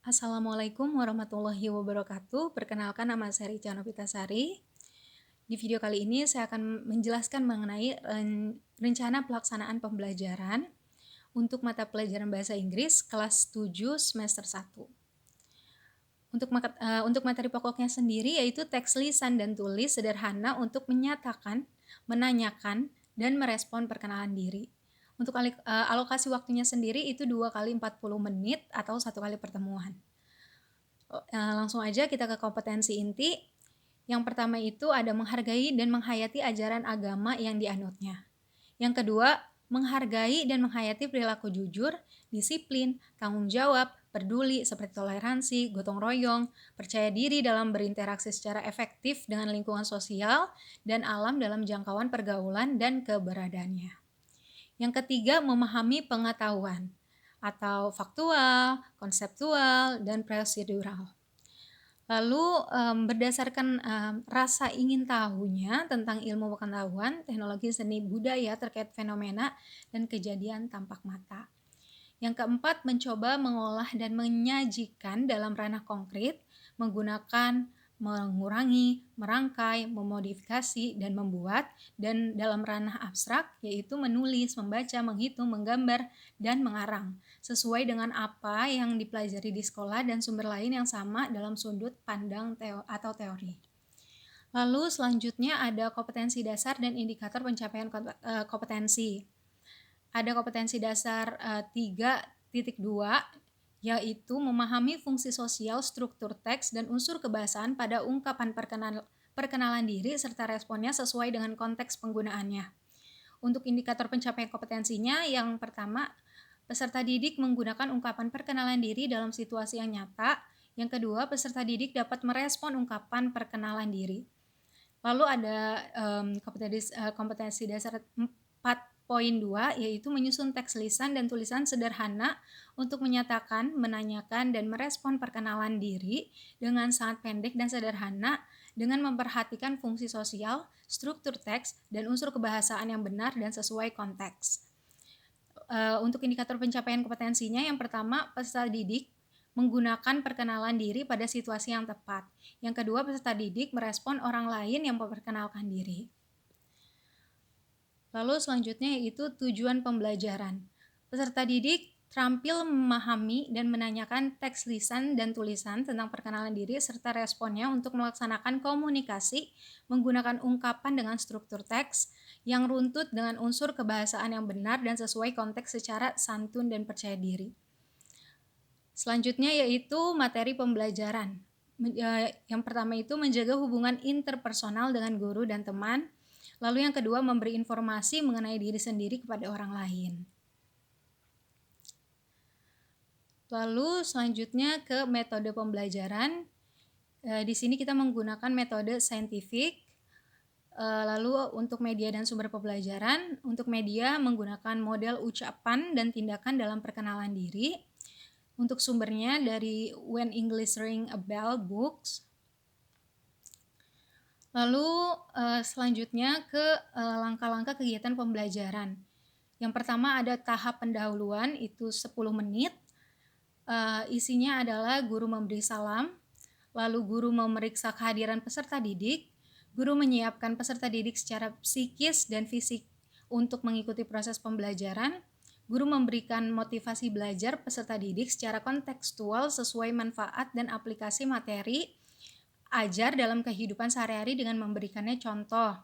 Assalamualaikum warahmatullahi wabarakatuh. Perkenalkan, nama saya Rica Novitasari. Di video kali ini saya akan menjelaskan mengenai rencana pelaksanaan pembelajaran untuk mata pelajaran bahasa Inggris kelas 7 semester 1. Untuk materi pokoknya sendiri yaitu teks lisan dan tulis sederhana untuk menyatakan, menanyakan, dan merespon perkenalan diri. Untuk alokasi waktunya sendiri itu 2 kali 40 menit atau 1 kali pertemuan. Langsung aja kita ke kompetensi inti. Yang pertama itu ada menghargai dan menghayati ajaran agama yang dianutnya. Yang kedua, menghargai dan menghayati perilaku jujur, disiplin, tanggung jawab, peduli seperti toleransi, gotong royong, percaya diri dalam berinteraksi secara efektif dengan lingkungan sosial dan alam dalam jangkauan pergaulan dan keberadaannya. Yang ketiga, memahami pengetahuan atau faktual, konseptual, dan prosedural. Lalu berdasarkan rasa ingin tahunya tentang ilmu pengetahuan, teknologi, seni, budaya terkait fenomena dan kejadian tampak mata. Yang keempat, mencoba mengolah dan menyajikan dalam ranah konkret, menggunakan, mengurangi, merangkai, memodifikasi, dan membuat, dan dalam ranah abstrak, yaitu menulis, membaca, menghitung, menggambar, dan mengarang, sesuai dengan apa yang dipelajari di sekolah dan sumber lain yang sama dalam sudut pandang atau teori. Lalu selanjutnya ada kompetensi dasar dan indikator pencapaian kompetensi. Ada kompetensi dasar 3.2, yaitu memahami fungsi sosial, struktur teks, dan unsur kebahasaan pada ungkapan perkenalan diri serta responnya sesuai dengan konteks penggunaannya. Untuk indikator pencapaian kompetensinya, yang pertama, peserta didik menggunakan ungkapan perkenalan diri dalam situasi yang nyata. Yang kedua, peserta didik dapat merespon ungkapan perkenalan diri. Lalu ada kompetensi dasar 4.2, yaitu menyusun teks lisan dan tulisan sederhana untuk menyatakan, menanyakan, dan merespon perkenalan diri dengan sangat pendek dan sederhana dengan memperhatikan fungsi sosial, struktur teks, dan unsur kebahasaan yang benar dan sesuai konteks. Untuk indikator pencapaian kompetensinya, yang pertama, peserta didik menggunakan perkenalan diri pada situasi yang tepat. Yang kedua, peserta didik merespon orang lain yang memperkenalkan diri. Lalu selanjutnya yaitu tujuan pembelajaran. Peserta didik terampil memahami dan menanyakan teks lisan dan tulisan tentang perkenalan diri serta responnya untuk melaksanakan komunikasi menggunakan ungkapan dengan struktur teks yang runtut dengan unsur kebahasaan yang benar dan sesuai konteks secara santun dan percaya diri. Selanjutnya yaitu materi pembelajaran. Yang pertama itu menjaga hubungan interpersonal dengan guru dan teman. Lalu yang kedua, memberi informasi mengenai diri sendiri kepada orang lain. Lalu selanjutnya ke metode pembelajaran. Di sini kita menggunakan metode saintifik. Lalu untuk media dan sumber pembelajaran, untuk media menggunakan model ucapan dan tindakan dalam perkenalan diri. Untuk sumbernya dari When English Ring a Bell Books. Lalu selanjutnya ke langkah-langkah kegiatan pembelajaran. Yang pertama ada tahap pendahuluan, itu 10 menit. Isinya adalah guru memberi salam, lalu guru memeriksa kehadiran peserta didik, guru menyiapkan peserta didik secara psikis dan fisik untuk mengikuti proses pembelajaran, guru memberikan motivasi belajar peserta didik secara kontekstual sesuai manfaat dan aplikasi materi ajar dalam kehidupan sehari-hari dengan memberikannya contoh.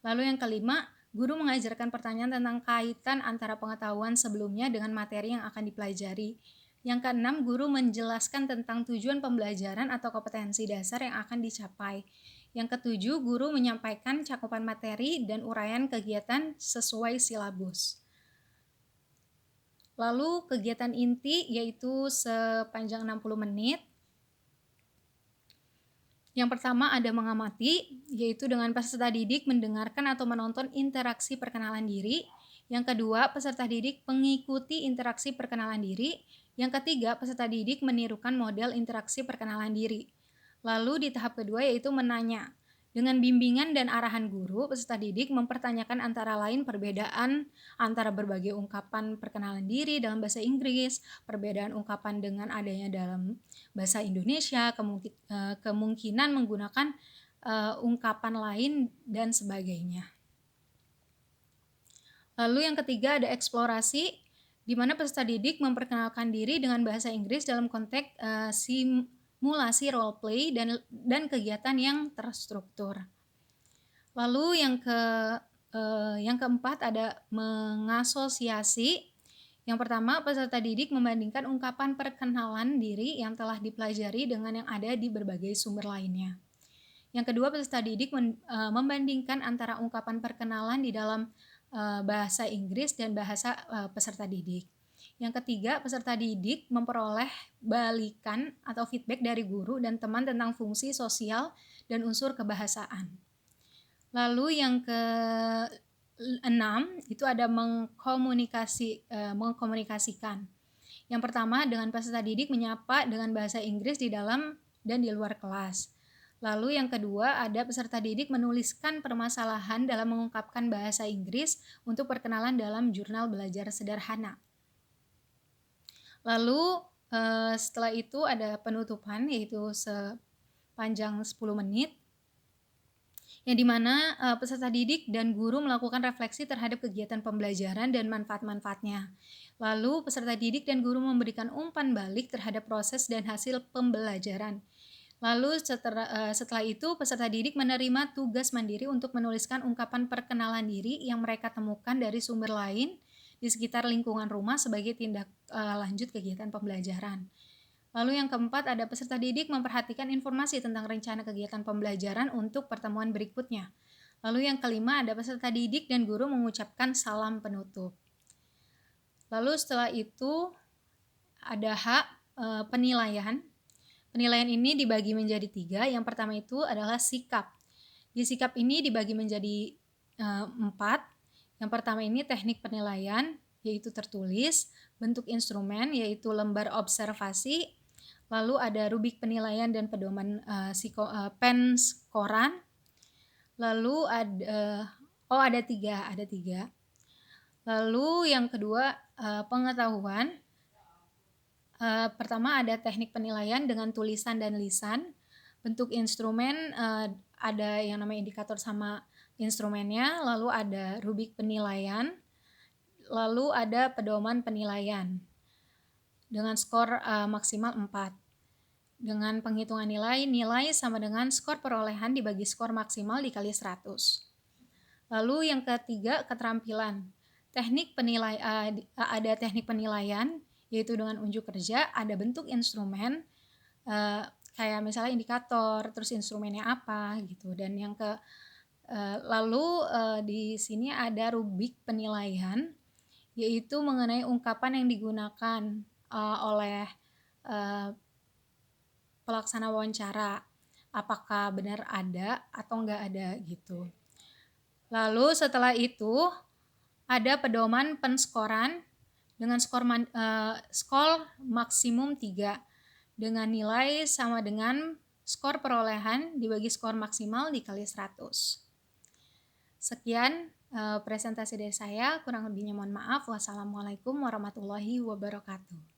Lalu yang kelima, guru mengajarkan pertanyaan tentang kaitan antara pengetahuan sebelumnya dengan materi yang akan dipelajari. Yang keenam, guru menjelaskan tentang tujuan pembelajaran atau kompetensi dasar yang akan dicapai. Yang ketujuh, guru menyampaikan cakupan materi dan uraian kegiatan sesuai silabus. Lalu kegiatan inti yaitu sepanjang 60 menit. Yang pertama ada mengamati, yaitu dengan peserta didik mendengarkan atau menonton interaksi perkenalan diri. Yang kedua, peserta didik mengikuti interaksi perkenalan diri. Yang ketiga, peserta didik menirukan model interaksi perkenalan diri. Lalu di tahap kedua yaitu menanya. Dengan bimbingan dan arahan guru, peserta didik mempertanyakan antara lain perbedaan antara berbagai ungkapan perkenalan diri dalam bahasa Inggris, perbedaan ungkapan dengan adanya dalam bahasa Indonesia, kemungkinan menggunakan ungkapan lain, dan sebagainya. Lalu yang ketiga ada eksplorasi, di mana peserta didik memperkenalkan diri dengan bahasa Inggris dalam konteks simulasi role play dan kegiatan yang terstruktur. Lalu yang keempat ada mengasosiasi. Yang pertama, peserta didik membandingkan ungkapan perkenalan diri yang telah dipelajari dengan yang ada di berbagai sumber lainnya. Yang kedua, peserta didik membandingkan antara ungkapan perkenalan di dalam bahasa Inggris dan bahasa peserta didik. Yang ketiga, peserta didik memperoleh balikan atau feedback dari guru dan teman tentang fungsi sosial dan unsur kebahasaan. Lalu yang keenam itu ada mengkomunikasikan. Yang pertama, dengan peserta didik menyapa dengan bahasa Inggris di dalam dan di luar kelas. Lalu yang kedua, ada peserta didik menuliskan permasalahan dalam mengungkapkan bahasa Inggris untuk perkenalan dalam jurnal belajar sederhana. Lalu setelah itu ada penutupan, yaitu sepanjang 10 menit, yang dimana peserta didik dan guru melakukan refleksi terhadap kegiatan pembelajaran dan manfaat-manfaatnya. Lalu peserta didik dan guru memberikan umpan balik terhadap proses dan hasil pembelajaran. Lalu setelah itu peserta didik menerima tugas mandiri untuk menuliskan ungkapan perkenalan diri yang mereka temukan dari sumber lain di sekitar lingkungan rumah sebagai tindak lanjut kegiatan pembelajaran. Lalu yang keempat ada peserta didik memperhatikan informasi tentang rencana kegiatan pembelajaran untuk pertemuan berikutnya. Lalu yang kelima ada peserta didik dan guru mengucapkan salam penutup. Lalu setelah itu ada penilaian. Penilaian ini dibagi menjadi 3. Yang pertama itu adalah sikap. Di sikap ini dibagi menjadi 4. Yang pertama ini teknik penilaian, yaitu tertulis, bentuk instrumen, yaitu lembar observasi, lalu ada rubik penilaian dan pedoman pen skoran, lalu ada tiga. Lalu yang kedua pengetahuan. Pertama ada teknik penilaian dengan tulisan dan lisan. Bentuk instrumen ada yang namanya indikator sama instrumennya, lalu ada rubik penilaian, lalu ada pedoman penilaian dengan skor maksimal 4. Dengan penghitungan nilai sama dengan skor perolehan dibagi skor maksimal dikali 100. Lalu yang ketiga keterampilan. Ada teknik penilaian, yaitu dengan unjuk kerja, ada bentuk instrumen, kayak misalnya indikator, terus instrumennya apa gitu. Dan yang lalu di sini ada rubik penilaian, yaitu mengenai ungkapan yang digunakan oleh pelaksana wawancara, apakah benar ada atau enggak ada gitu. Lalu setelah itu ada pedoman penskoran dengan skor maksimum 3 dengan nilai sama dengan skor perolehan dibagi skor maksimal dikali 100. Sekian presentasi dari saya, kurang lebihnya mohon maaf. Wassalamualaikum warahmatullahi wabarakatuh.